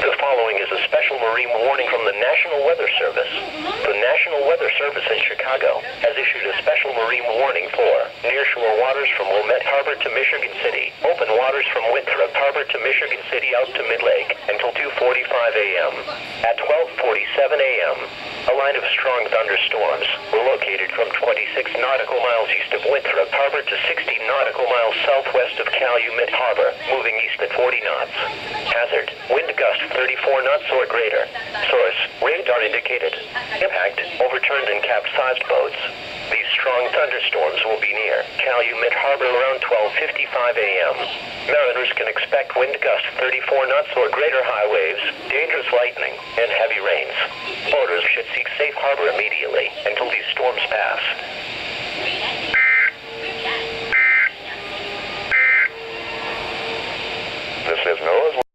The following is a special marine warning from the National Weather Service. The National Weather Service in Chicago has issued a special marine warning for nearshore waters from Wilmette Harbor to Michigan City, open waters from Winthrop Harbor to Michigan City out to Mid-Lake until 2:45 a.m. At 12:47 a.m., a line of strong thunderstorms were located from 26 nautical miles east of Winthrop Harbor to 60 nautical miles southwest of Calumet Harbor, moving east at 40 knots. Hazard, wind gust 34 knots or greater. Source, radar indicated. Impact, overturned and capsized boats. These strong thunderstorms will be near Calumet Harbor around 12:55 a.m. Mariners can expect wind gusts 34 knots or greater, high waves, dangerous lightning, and heavy rains. Boaters should seek safe harbor immediately until these storms pass. This is NOAA's